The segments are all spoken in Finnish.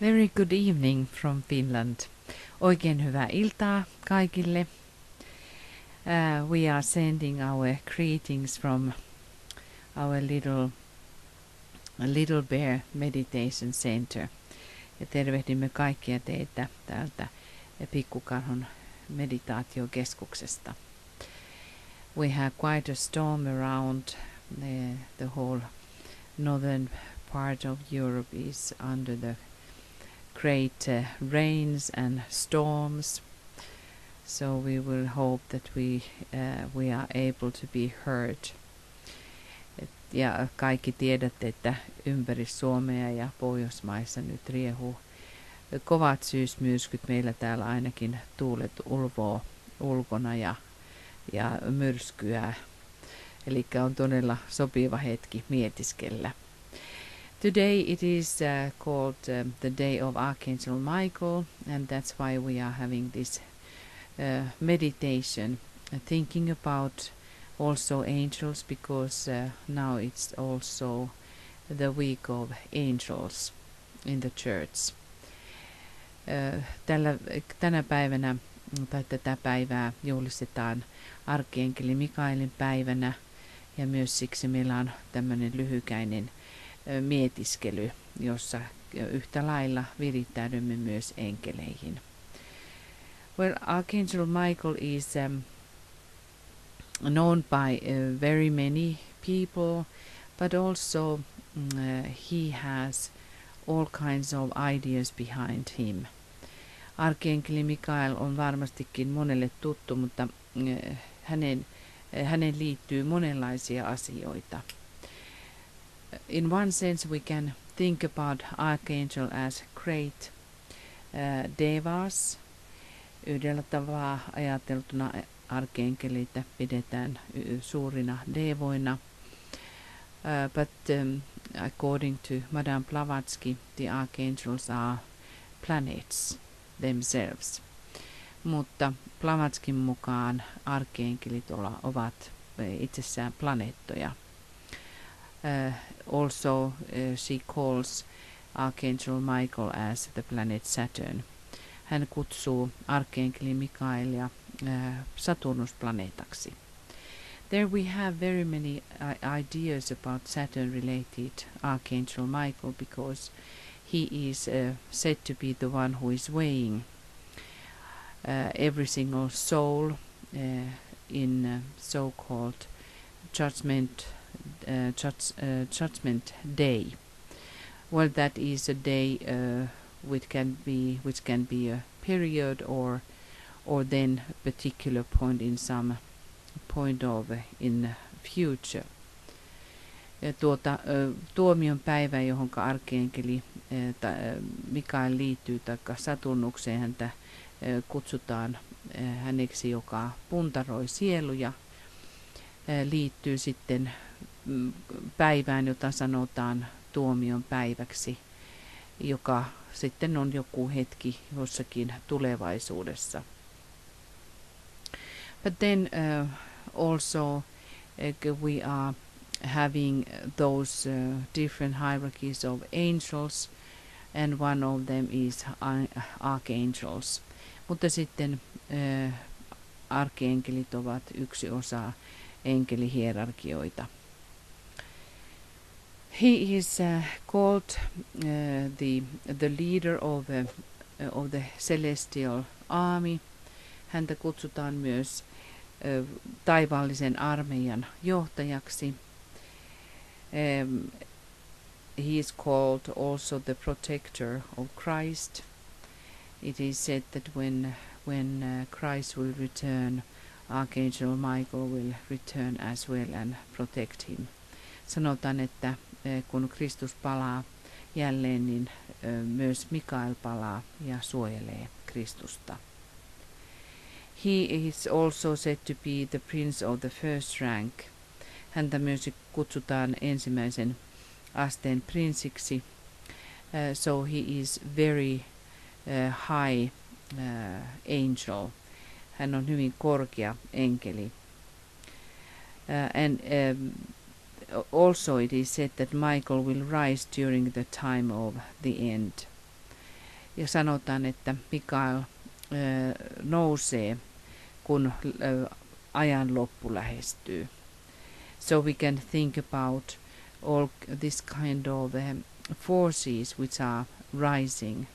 Very good evening from Finland. Oikein hyvää iltaa kaikille. We are sending our greetings from our little Bear Meditation Center. Ja tervehdimme kaikkia teitä täältä Pikkukarhun meditaatiokeskuksesta. We have quite a storm around. The whole northern part of Europe is under the great rains and storms, so we will hope that we are able to be heard. Ja kaikki tiedätte, että ympäri Suomea ja Pohjoismaissa nyt riehuu kovat syysmyrskyt. Meillä täällä ainakin tuulet ulvoo ulkona ja myrskyää. Eli on todella sopiva hetki mietiskellä. Today it is called the Day of Archangel Michael, and that's why we are having this meditation, thinking about also angels, because now it's also the week of angels in the church. Tänä päivänä tai tätä päivää juhlistetaan Archangeli Mikaelin päivänä, ja myös siksi meillä on tämmöinen lyhykäinen mietiskely, jossa yhtä lailla virittäydymme myös enkeleihin. Well, Archangel Michael is known by very many people, but also he has all kinds of ideas behind him. Archangeli Mikael on varmastikin monelle tuttu, mutta hänen liittyy monenlaisia asioita. In one sense we can think about Archangel as great devas. Yhdellä tavalla ajateltuna arkankelita pidetään suurina devoina. But according to Madame Blavatsky, the archangels are planets themselves. Mutta Blavatskin mukaan arkankelit ovat itsessään planeettoja. Also, she calls Archangel Michael as the planet Saturn. Hän kutsuu Archangeli Mikaelia Saturnusplaneetaksi. There we have very many ideas about Saturn-related Archangel Michael, because he is said to be the one who is weighing every single soul in so-called Judgment Day. Well, that is a day which can be a period or then a particular point in some point of in future. Tuomion päivä, johon arkankeli Mikael liittyy, taikka Saturnukseen, häntä kutsutaan häneksi, joka puntaroi sieluja, liittyy sitten päivään, jota sanotaan tuomion päiväksi, joka sitten on joku hetki jossakin tulevaisuudessa. But then also we are having those different hierarchies of angels, and one of them is archangels. Mutta sitten arkankelit ovat yksi osa enkelihierarkioita. He is called the leader of the celestial army. Häntä kutsutaan myös taivaallisen armeijan johtajaksi. He is called also the protector of Christ. It is said that when Christ will return, Archangel Michael will return as well and protect him. Sanotaan, että kun Kristus palaa jälleen, niin myös Mikael palaa ja suojelee Kristusta. He is also said to be the prince of the first rank. Häntä myös kutsutaan ensimmäisen asteen prinsiksi. So he is very high angel. Hän on hyvin korkea enkeli. And also it is said that Michael will rise during the time of the end. Ja sanotaan, että Mikael nousee, kun ajan loppu lähestyy. So we can think about all this kind of forces which are rising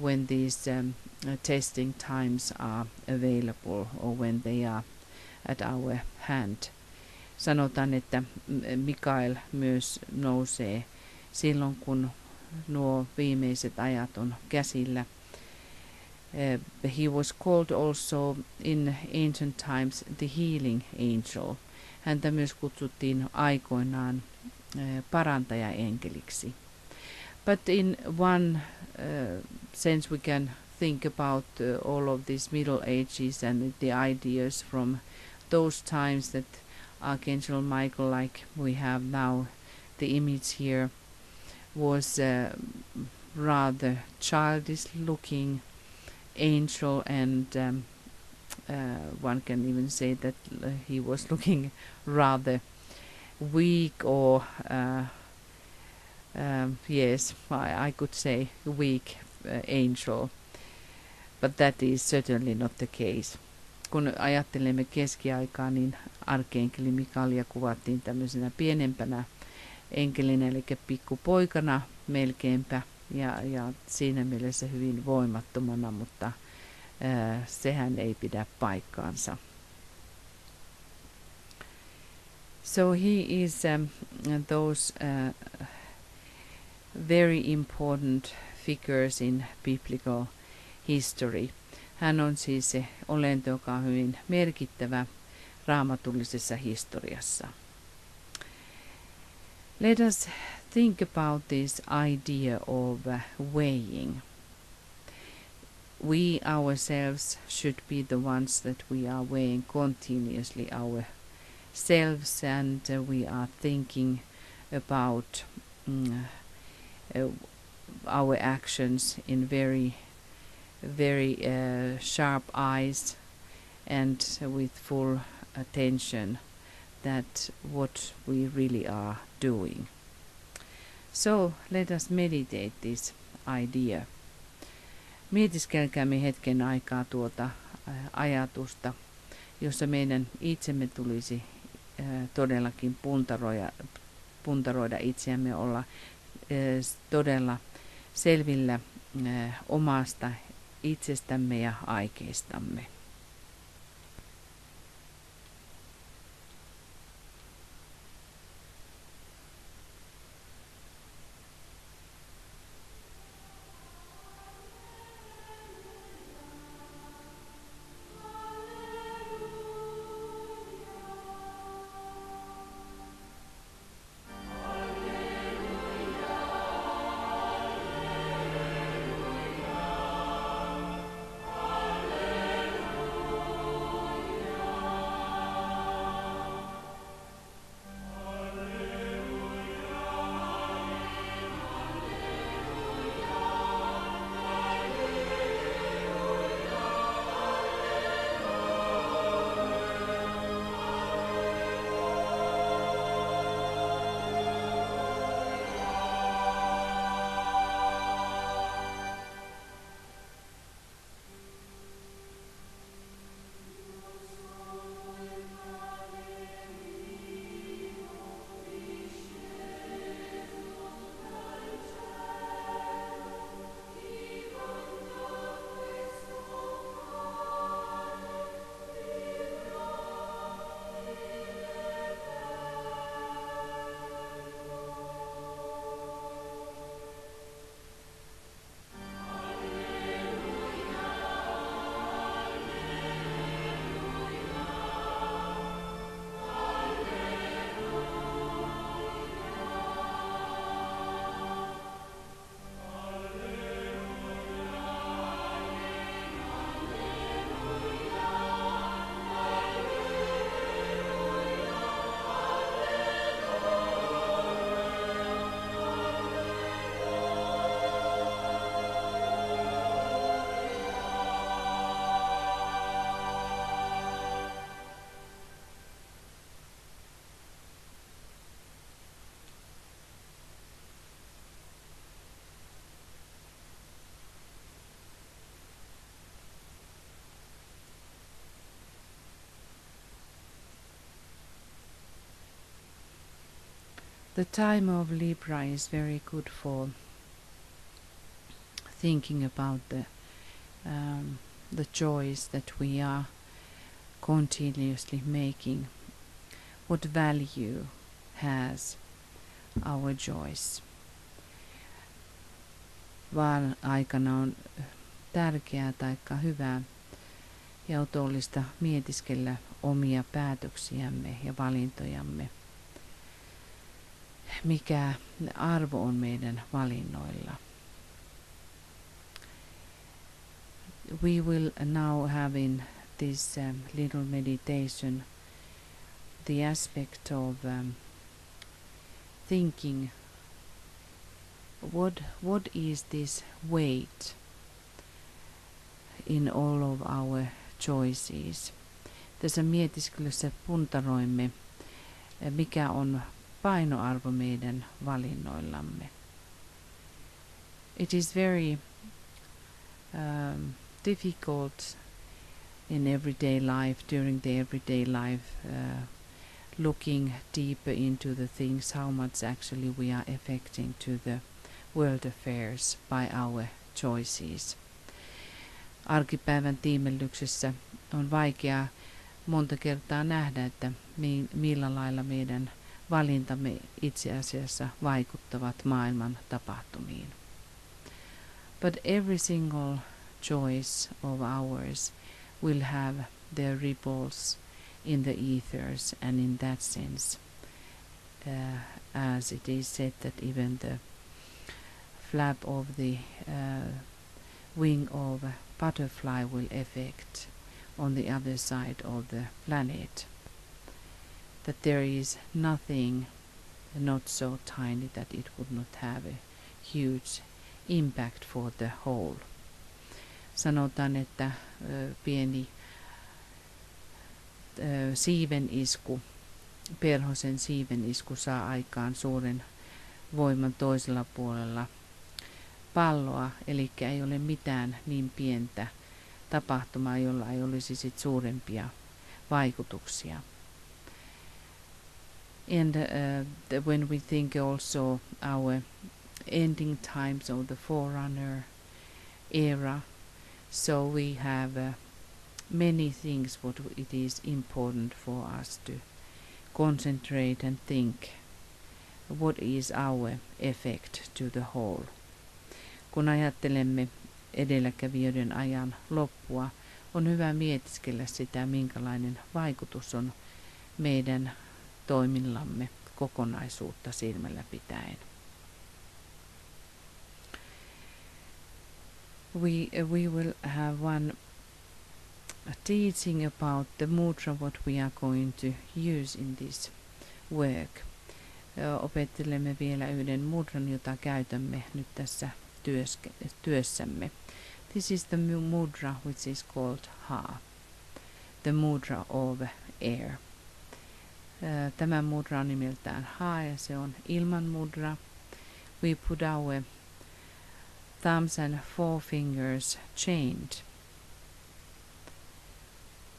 when these testing times are available or when they are at our hand. Sanotaan, että Mikael myös nousee silloin, kun nuo viimeiset ajat on käsillä. He was called also in ancient times the healing angel. Häntä myös kutsuttiin aikoinaan parantajaenkeliksi. But in one sense we can think about all of these Middle Ages and the ideas from those times that Archangel Michael, like we have now the image here, was rather childish looking angel, and one can even say that he was looking rather weak, or yes, I could say weak angel, but that is certainly not the case. Kun ajattelemme keskiaikaa, niin arkenkeli Mikaelia kuvattiin tämmöisenä pienempänä enkelinä, eli pikkupoikana melkeinpä, ja siinä mielessä hyvin voimattomana, mutta sehän ei pidä paikkaansa. So he is those very important figures in biblical history. Hän on siis se olento, joka on hyvin merkittävä raamatullisessa historiassa. Let us think about this idea of weighing. We ourselves should be the ones that we are weighing continuously ourselves, and we are thinking about our actions in very sharp eyes and with full attention that what we really are doing. So let us meditate this idea. Mietiskelkäämme hetken aikaa tuota ajatusta, jossa meidän itsemme tulisi todellakin puntaroida itseämme, olla todella selvillä omasta itsestämme ja aikeistamme. The time of Libra is very good for thinking about the choice that we are continuously making. What value has our choice? Vaan aikana on tärkeää tai hyvää ja otollista mietiskellä omia päätöksiämme ja valintojamme. Mikä arvo on meidän valinnoilla? We will now have in this little meditation the aspect of thinking what is this weight in all of our choices. Tässä mietiskelyssä puntaroimme, mikä on painoarvo meidän valinnoillamme. It is very difficult in everyday life, during the everyday life, looking deeper into the things, how much actually we are affecting to the world affairs by our choices. Arkipäivän tiimellyksessä on vaikea monta kertaa nähdä, että millä lailla meidän valintamme itse asiassa vaikuttavat maailman tapahtumiin. But every single choice of ours will have their ripples in the ethers, and in that sense, as it is said that even the flap of the wing of a butterfly will affect on the other side of the planet, that there is nothing not so tiny that it would not have a huge impact for the whole. Sanotaan, että pieni siivenisku, perhosen siivenisku saa aikaan suuren voiman toisella puolella palloa, eli ei ole mitään niin pientä tapahtumaa, jolla ei olisi sit suurempia vaikutuksia. And when we think also our ending times of the Forerunner era, so we have many things what it is important for us to concentrate and think what is our effect to the whole. Kun ajattelemme edelläkävijöiden ajan loppua, on hyvä mietiskellä sitä, minkälainen vaikutus on meidän toimillamme kokonaisuutta silmällä pitäen. We will have one teaching about the mudra what we are going to use in this work. Opettelemme vielä yhden mudran, jota käytämme nyt tässä työssämme. This is the mudra which is called Ha, the mudra of air. Tämä mudra on nimeltään Ha ja se on ilman mudra. We put our thumbs and forefingers chained,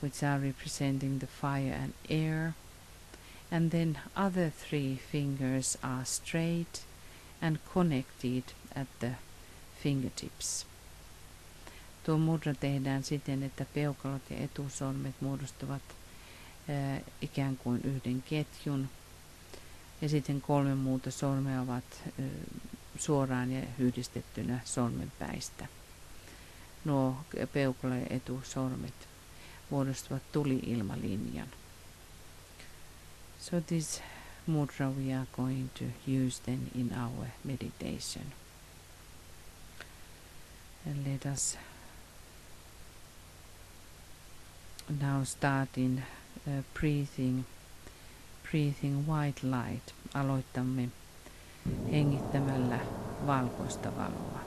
which are representing the fire and air, and then other three fingers are straight and connected at the fingertips. Tuo mudra tehdään siten, että peukalot ja etusormet muodostavat ikään kuin yhden ketjun, ja sitten 3 muuta sormea ovat suoraan ja yhdistettynä sormenpäistä. Nuo peukalo- ja etusormet muodostavat tuli-ilmalinjan. So this mudra we are going to use then in our meditation. And let us now start in breathing white light. Aloitamme hengittämällä valkoista valoa.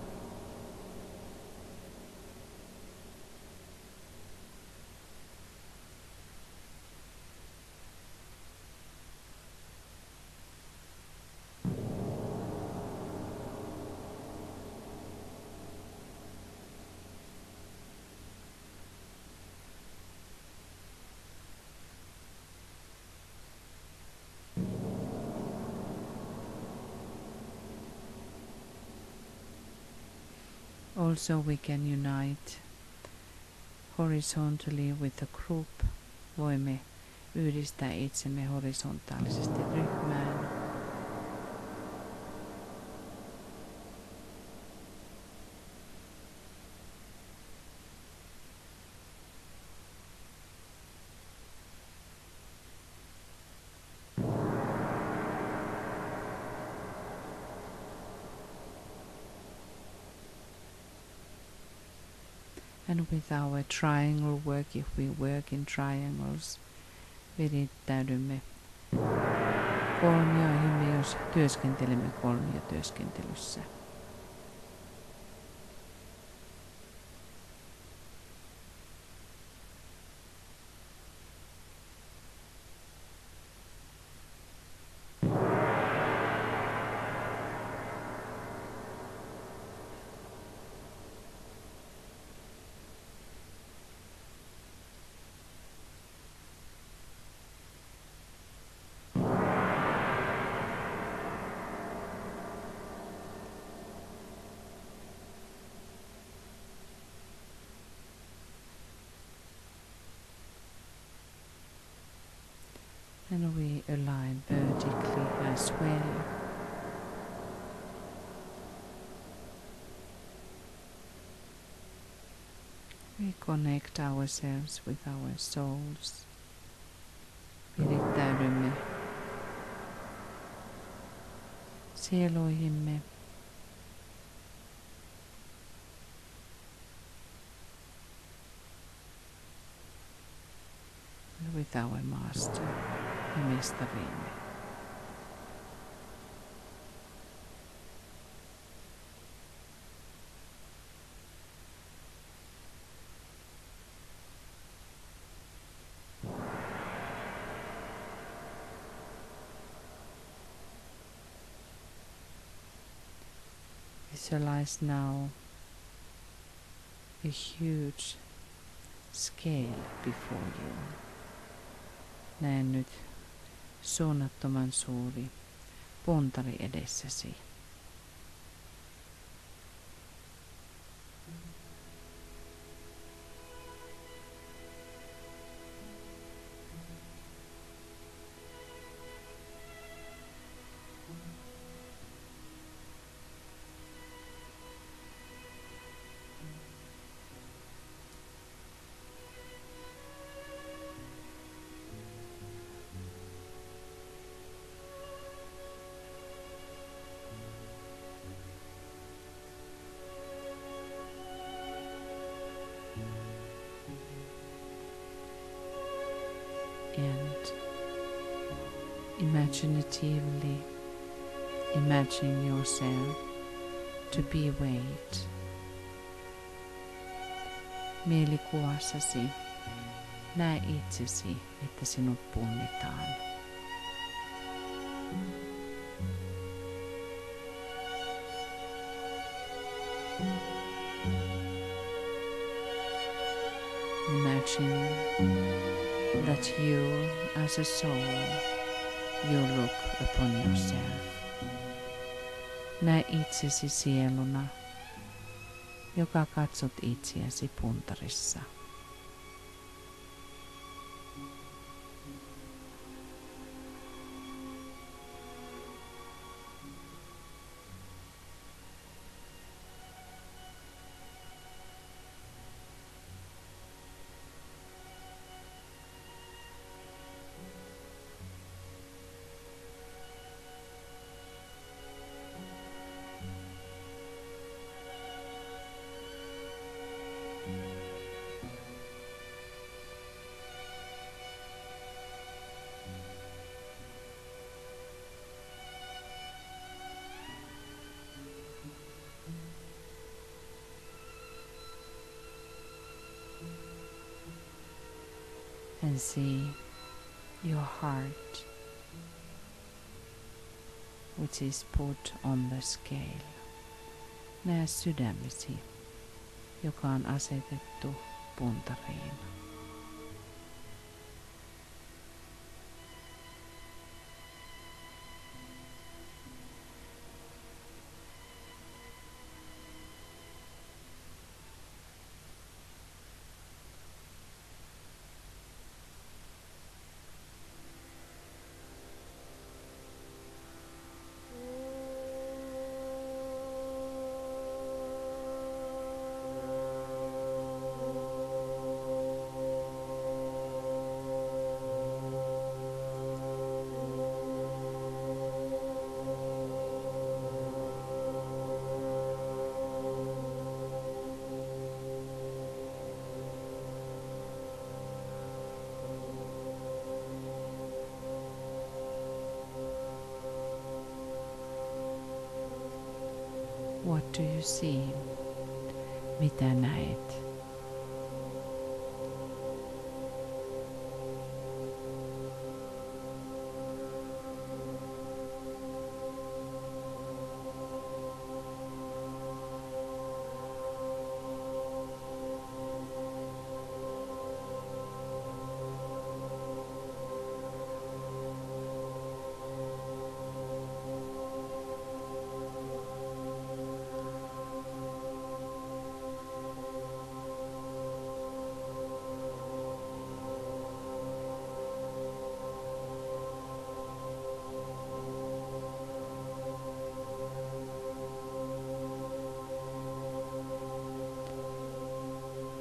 Also we can unite horizontally with a group. Voimme yhdistää itsemme horisontaalisesti ryhmään. And with our triangle work, if we work in triangles, virittäydymme kolmioihimme, jos työskentelemme kolmiotyöskentelyssä. And we align vertically as well. We connect ourselves with our souls. Virittäydymme sieluihimme. With our master ja mestariimme. Visualize now a huge scale before you. Näen nyt suunnattoman suuri puntari edessäsi. And imaginatively imagine yourself to be weight. Mielikuvassasi näe itsesi, että sinut punnitaan. Imagine that you, as a soul, you look upon yourself. Näe itsesi sieluna, joka katsot itseäsi puntarissa. And see your heart, which is put on the scale. Näe sydämesi, joka on asetettu puntariin. What do you see? Mitä näet?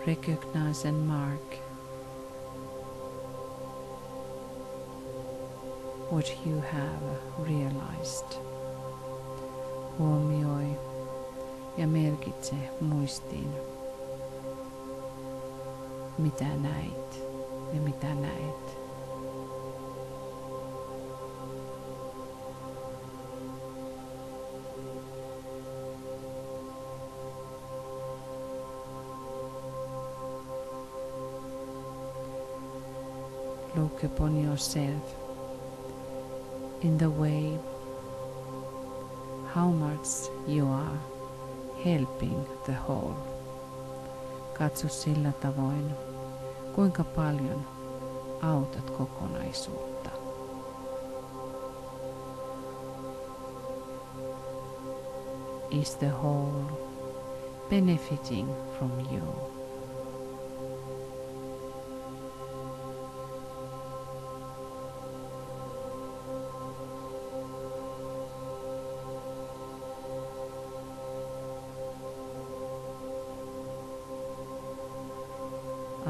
Recognize and mark what you have realized. Huomioi ja merkitse muistiin, mitä näit ja mitä näet. Look upon yourself in the way how much you are helping the whole. Katso sillä tavoin, kuinka paljon autat kokonaisuutta. Is the whole benefiting from you?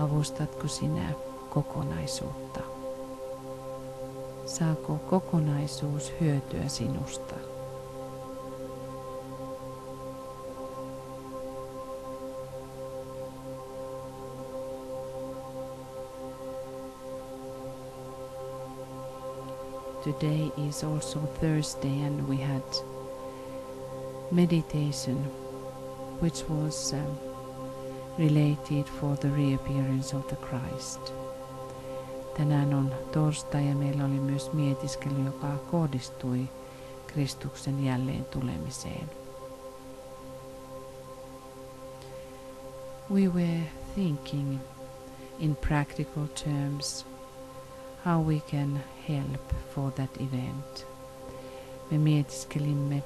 Avustatko sinä kokonaisuutta? Saako kokonaisuus hyötyä sinusta? Today is also Thursday and we had meditation which was related for the reappearance of the Christ. Tänään on torstai ja meillä oli myös mietiskely, joka kohdistui Kristuksen jälleen tulemiseen. We were thinking in practical terms how we can help for that event. Me mietiskelimme,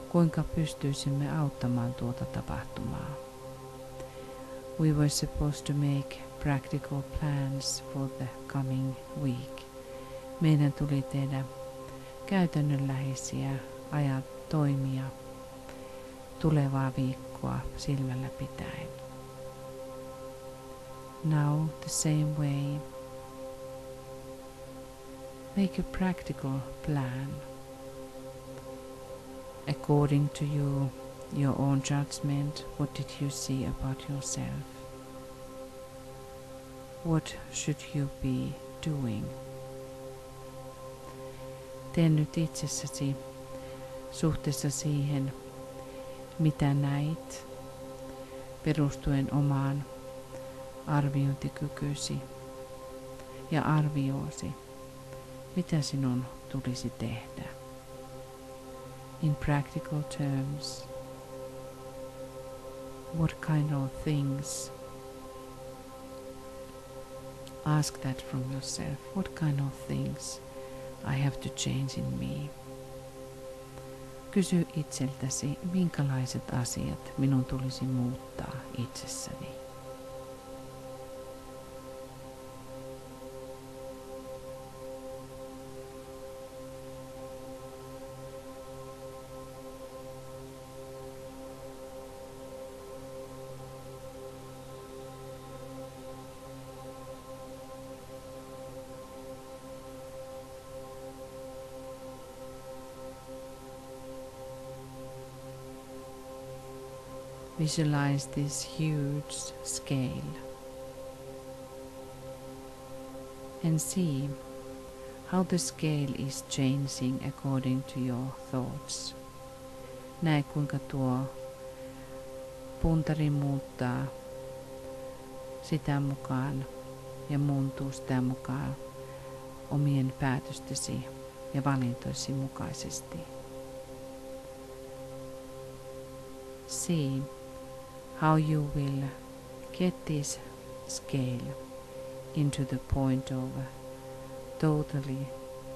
kuinka pystyisimme auttamaan tuota tapahtumaa. We were supposed to make practical plans for the coming week. Meidän tuli tehdä käytännönläheisiä toimia tulevaa viikkoa silmällä pitäen. Now the same way, make a practical plan according to your own judgment. What did you see about yourself? What should you be doing? Tee nyt itsessäsi suhteessa siihen, mitä näit, perustuen omaan arviointikykyysi ja arvioosi, mitä sinun tulisi tehdä. In practical terms, what kind of things? Ask that from yourself. What kind of things I have to change in me? Kysy itseltäsi, minkälaiset asiat minun tulisi muuttaa itsessäni. Visualize this huge scale and see how the scale is changing according to your thoughts. Näe kuinka tuo puntari muuttaa sitä mukaan ja muuntuu sitä mukaan omien päätöstesi ja valintoisi mukaisesti. See how you will get this scale into the point of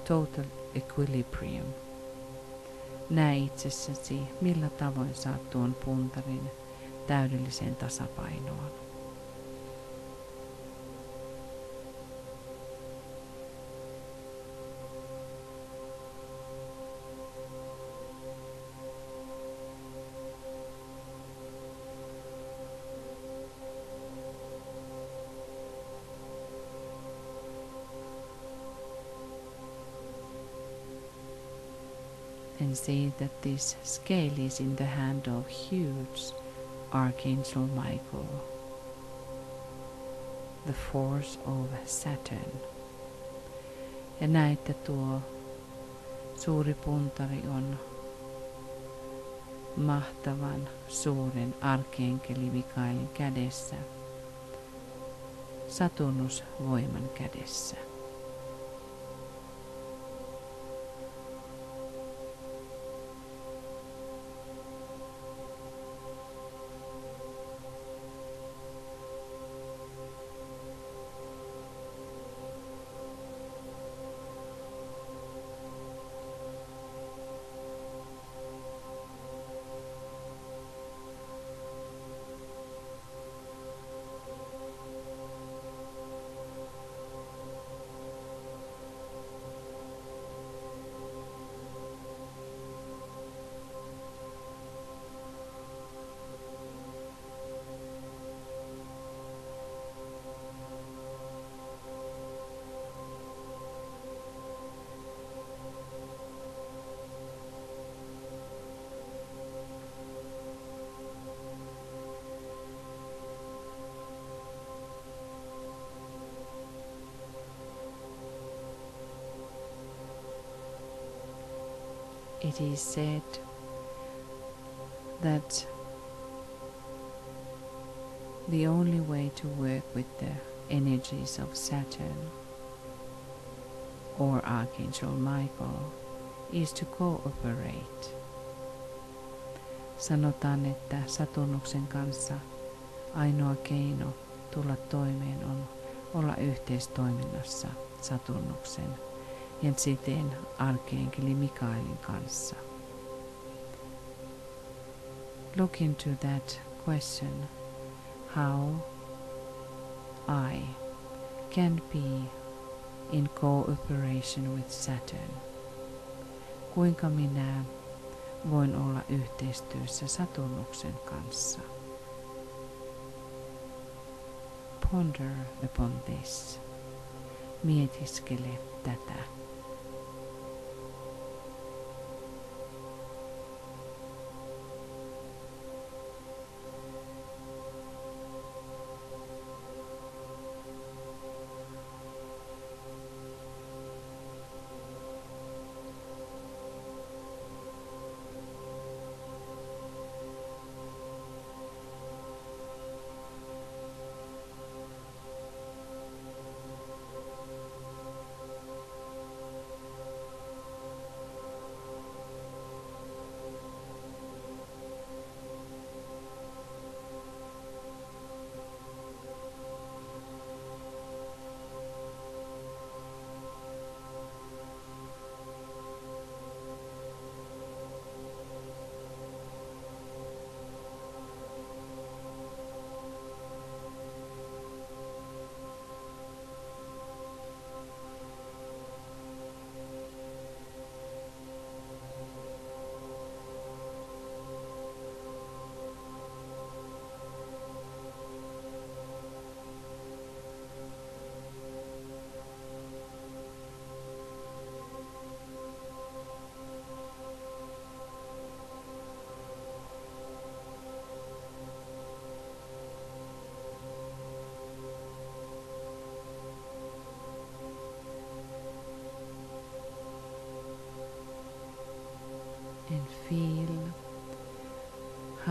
total equilibrium. Näe itsessäsi, millä tavoin saat tuon puntarin täydelliseen tasapainoon. And see that this scale is in the hand of huge Archangel Michael, the force of Saturn. Ja näet, että tuo suuri puntari on mahtavan suuren arkenkeli Mikaelin kädessä, Saturnusvoiman kädessä. It is said that the only way to work with the energies of Saturn or Archangel Michael is to cooperate. Sanotaan, että Saturnuksen kanssa ainoa keino tulla toimeen on olla yhteistoiminnassa Saturnuksen ja siten arkenkeli Mikaelin kanssa. Look into that question, how I can be in cooperation with Saturn. Kuinka minä voin olla yhteistyössä Saturnuksen kanssa? Ponder upon this. Mietiskele tätä. And feel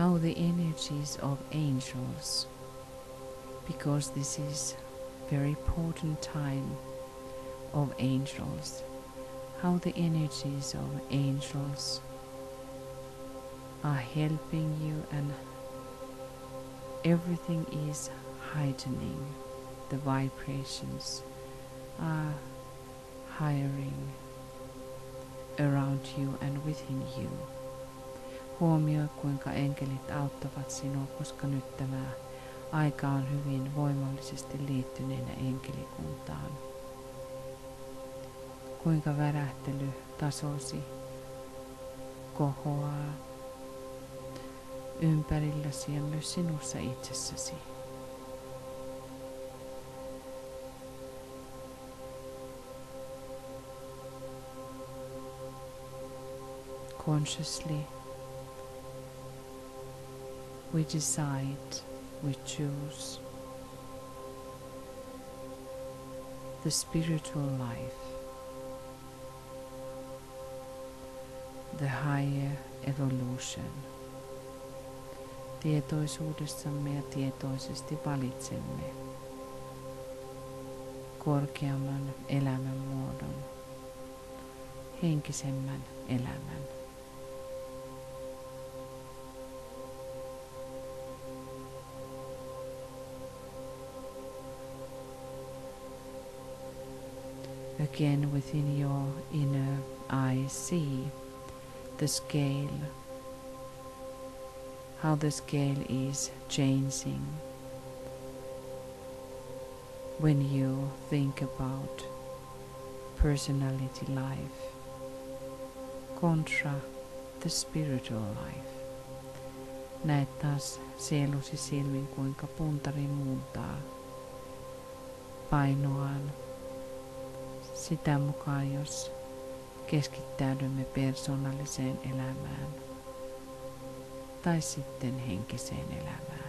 how the energies of angels, because this is very important time of angels, how the energies of angels are helping you, and everything is heightening. The vibrations are higher around you and within you. Huomioi, kuinka enkelit auttavat sinua, koska nyt tämä aika on hyvin voimallisesti liittyneenä enkelikuntaan. Kuinka värähtelytasosi kohoaa ympärilläsi ja myös sinussa itsessäsi. Consciously, we decide, we choose the spiritual life, the higher evolution. Tietoisuudessamme ja tietoisesti valitsemme korkeamman elämänmuodon, henkisemmän elämän. Again, within your inner eye, see the scale, how the scale is changing when you think about personality life contra the spiritual life. Näet taas sielusi silmin, kuinka puntari muuntaa painoaan sitä mukaan, jos keskittäydymme persoonalliseen elämään tai sitten henkiseen elämään.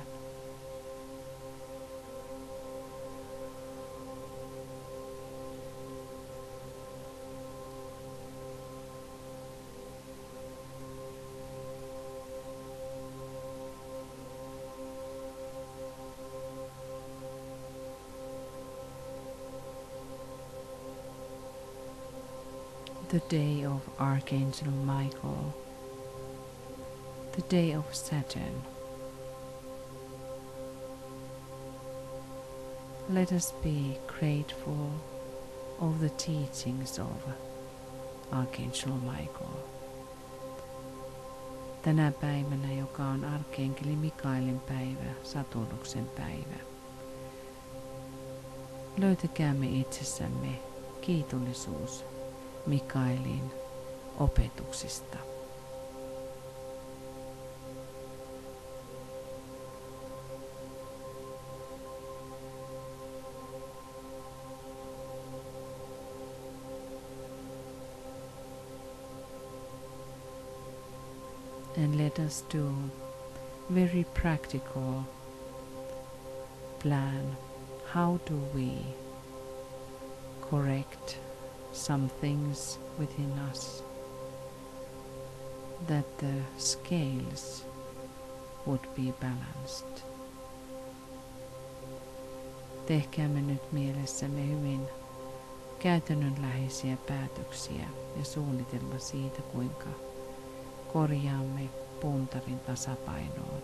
The day of Archangel Michael, the day of Saturn. Let us be grateful of the teachings of Archangel Michael. Tänä päivänä, joka on Arkkeenkeli Mikaelin päivä, Saturnuksen päivä, löytäkäämme itsessämme kiitollisuus Mikaelin opetuksista. And let us do very practical plan. How do we correct some things within us, that the scales would be balanced? Tehkäämme nyt mielessämme hyvin käytännönläheisiä päätöksiä ja suunnitelma siitä, kuinka korjaamme puntarin tasapainoon.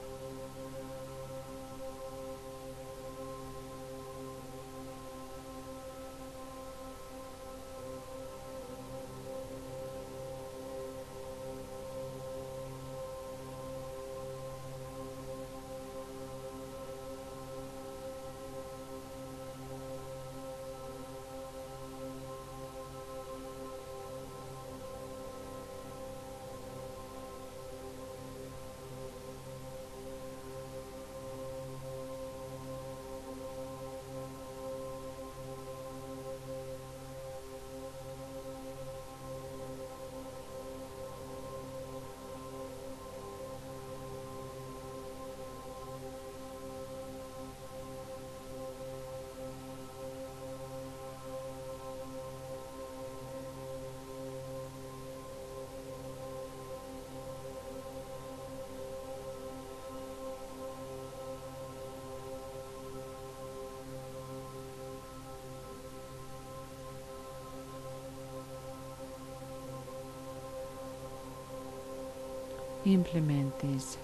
implement this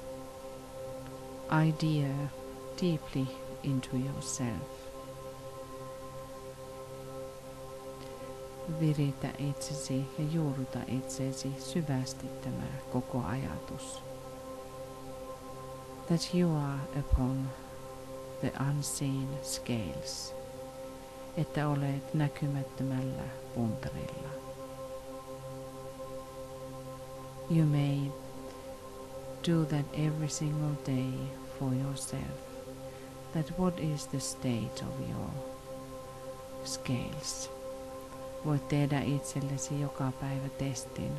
idea deeply into yourself. Viritä itsesi ja juurruta itsesi syvästi tämä koko ajatus. That you are upon the unseen scales. Että olet näkymättömällä puntarilla. You may do that every single day for yourself. That what is the state of your scales? Voit tehdä itsellesi joka päivä testin,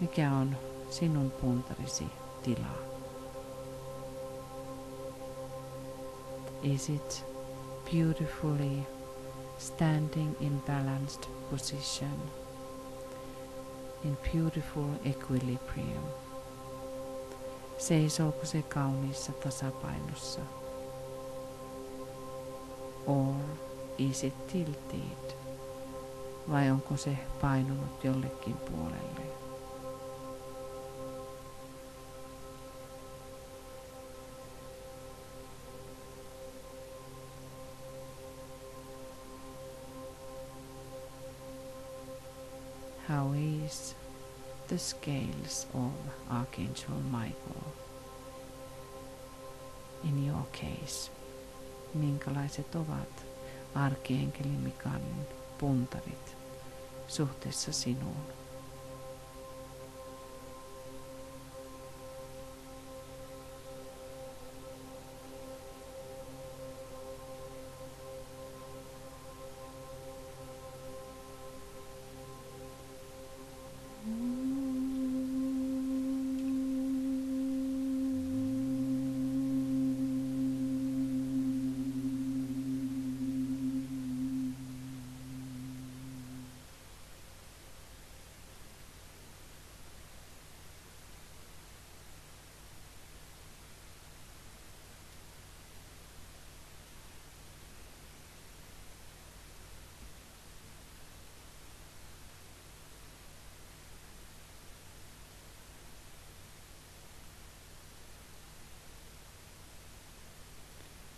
mikä on sinun puntarisi tila. Is it beautifully standing in balanced position, in beautiful equilibrium? Seisooko se kauniissa tasapainossa? Or is it tilted? Vai onko se painunut jollekin puolelle? How is the scales of Archangel Michael in your case? Minkälaiset ovat Arkkienkeli Mikaelin puntarit suhteessa sinuun?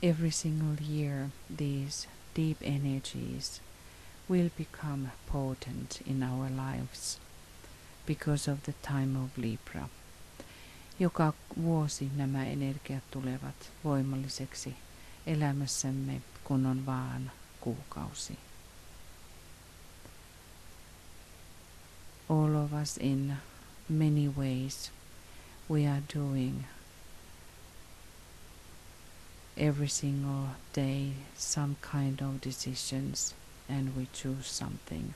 Every single year, these deep energies will become potent in our lives because of the time of Libra. Joka vuosi nämä energiat tulevat voimalliseksi elämässämme, kun on vaan kuukausi. All of us in many ways we are doing every single day some kind of decisions and we choose something.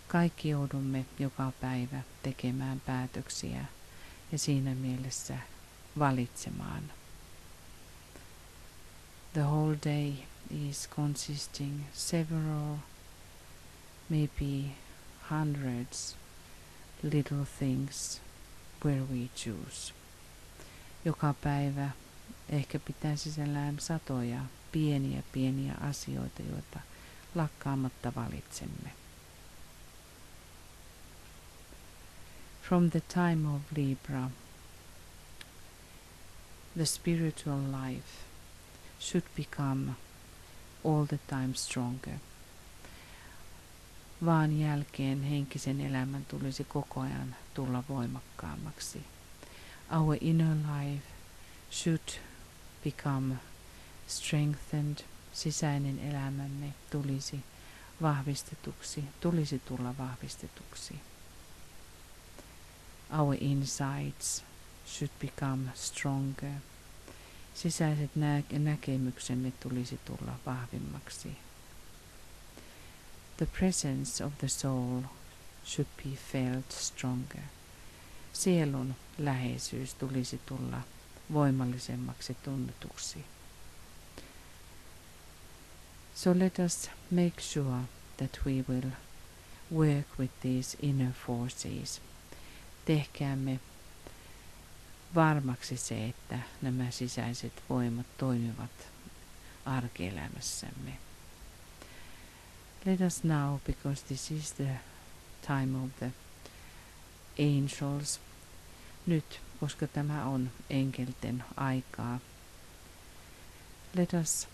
Kaikki joudumme joka päivä tekemään päätöksiä ja siinä mielessä valitsemaan. The whole day is consisting several, maybe hundreds little things where we choose. Joka päivä ehkä pitää sisällään satoja pieniä asioita, joita lakkaamatta valitsemme. From the time of Libra, the spiritual life should become all the time stronger. Vaan jälkeen henkisen elämän tulisi koko ajan tulla voimakkaammaksi. Our inner life should become strengthened. Sisäinen elämämme tulisi tulla vahvistetuksi. Our insights should become stronger. Sisäiset näkemyksemme tulisi tulla vahvimmaksi. The presence of the soul should be felt stronger. Sielun läheisyys tulisi tulla voimallisemmaksi tunnetuksi. So let us make sure that we will work with these inner forces. Tehkäämme varmaksi se, että nämä sisäiset voimat toimivat arkielämässämme. Let us now, because this is the time of the angels, nyt, koska tämä on enkelten aikaa. Let us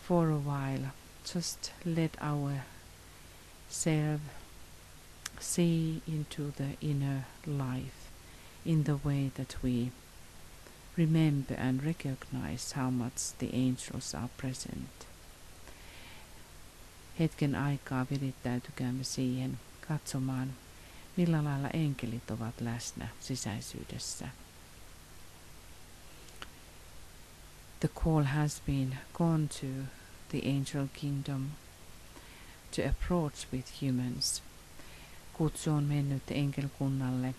for a while just let our self see into the inner life in the way that we remember and recognize how much the angels are present. Hetken aikaa virittäytykäämme siihen katsomaan, millä lailla enkelit ovat läsnä sisäisyydessä. The call has been gone to the angel kingdom to approach with humans. Kutsu on mennyt enkelkunnalle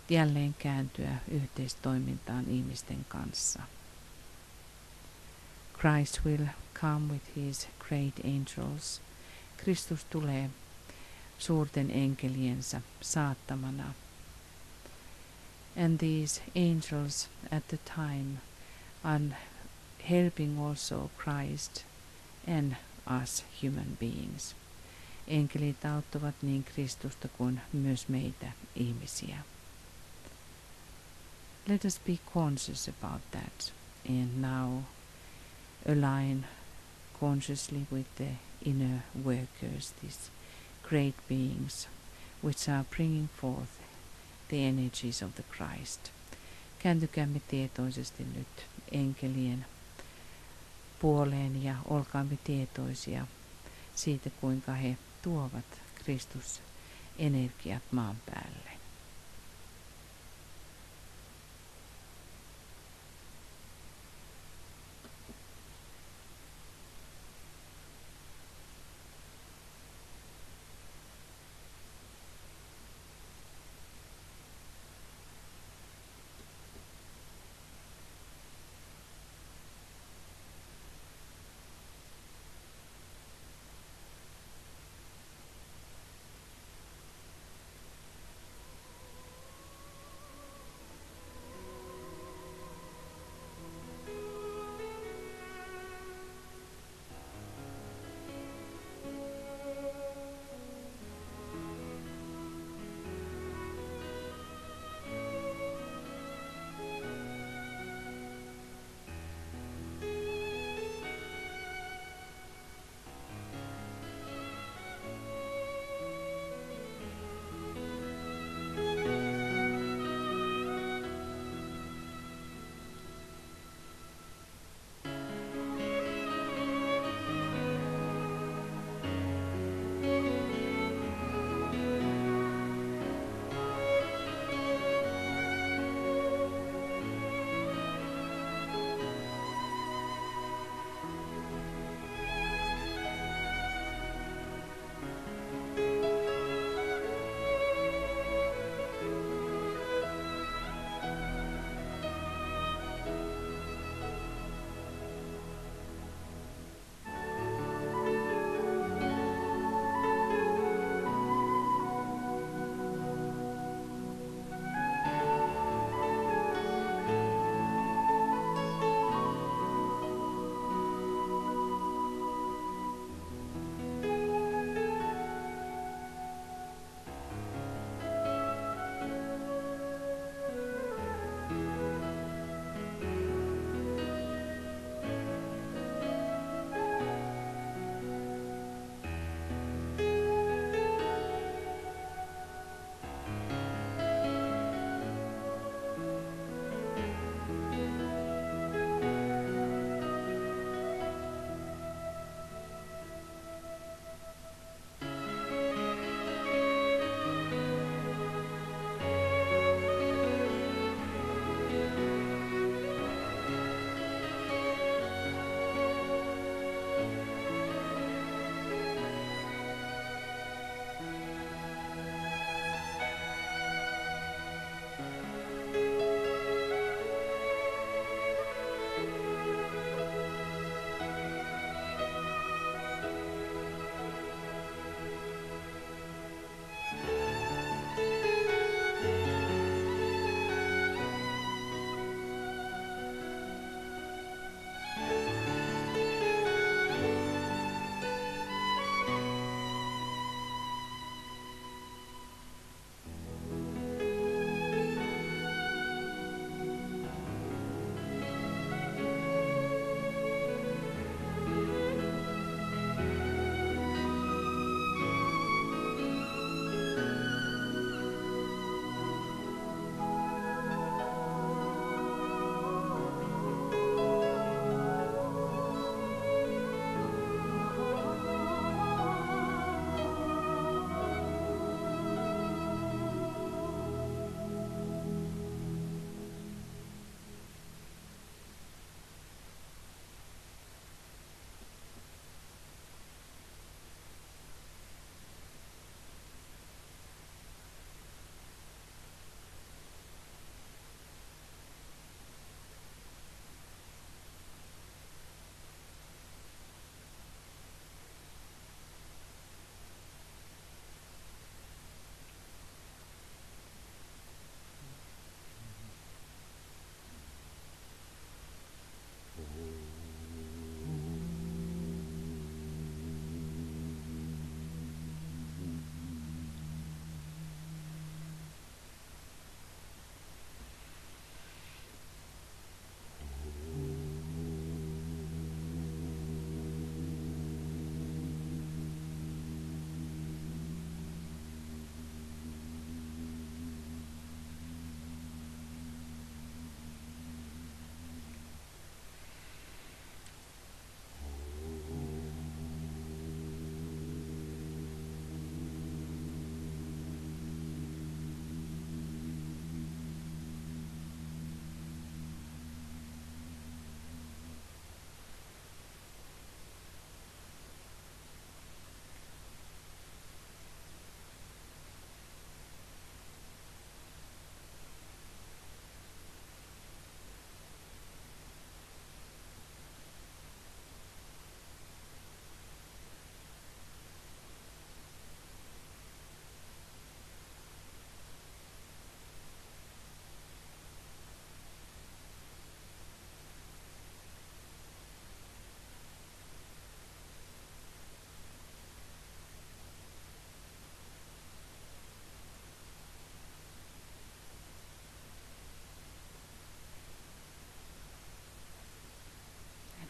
jälleen kääntyä yhteistoimintaan ihmisten kanssa. Christ will come with his great angels. Kristus tulee suurten enkeliensä saattamana. And these angels at the time are helping also Christ and us human beings. Enkelit auttavat niin Kristusta kuin myös meitä ihmisiä. Let us be conscious about that and now align consciously with the inner workers, these great beings which are bringing forth the energies of the Christ. Kääntykäämme tietoisesti nyt enkelien puoleen ja olkaamme tietoisia siitä, kuinka he tuovat Kristus energiat maan päälle.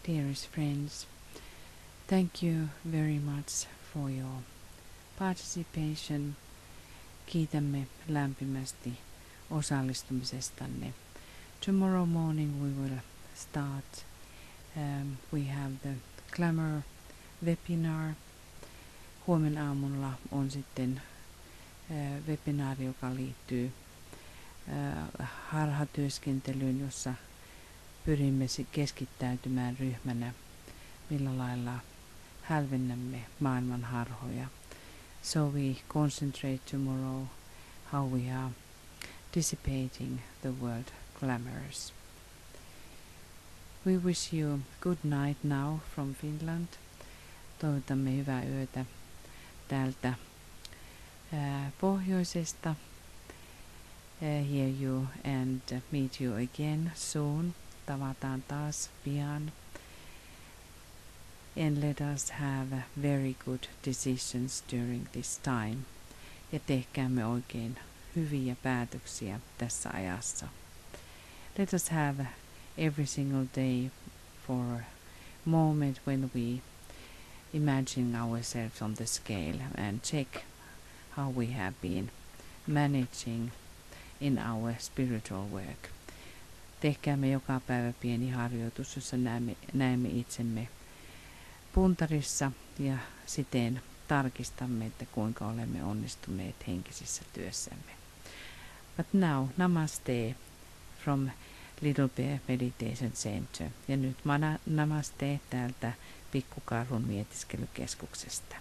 dearest friends, thank you very much for your participation. Kiitämme lämpimästi osallistumisestanne. Tomorrow morning we will start. We have the glamour webinar. Huomenna aamulla on sitten webinaari, joka liittyy harhatyöskentelyyn, jossa pyrimme keskittäytymään ryhmänä, millä lailla hälvennämme maailman harhoja. So we concentrate tomorrow how we are dissipating the world glamours. We wish you good night now from Finland. Toivotamme hyvää yötä täältä pohjoisesta. Hear you and meet you again soon. Tavataan taas pian. And let us have very good decisions during this time. Ja tehkäämme oikein hyviä päätöksiä tässä ajassa. Let us have every single day for a moment when we imagine ourselves on the scale and check how we have been managing in our spiritual work. Tehkäämme joka päivä pieni harjoitus, jossa näemme itsemme puntarissa ja siten tarkistamme, että kuinka olemme onnistuneet henkisessä työssämme. But now, namaste from Little Bear Meditation Center. Ja nyt namaste täältä Pikkukarhun mietiskelykeskuksesta.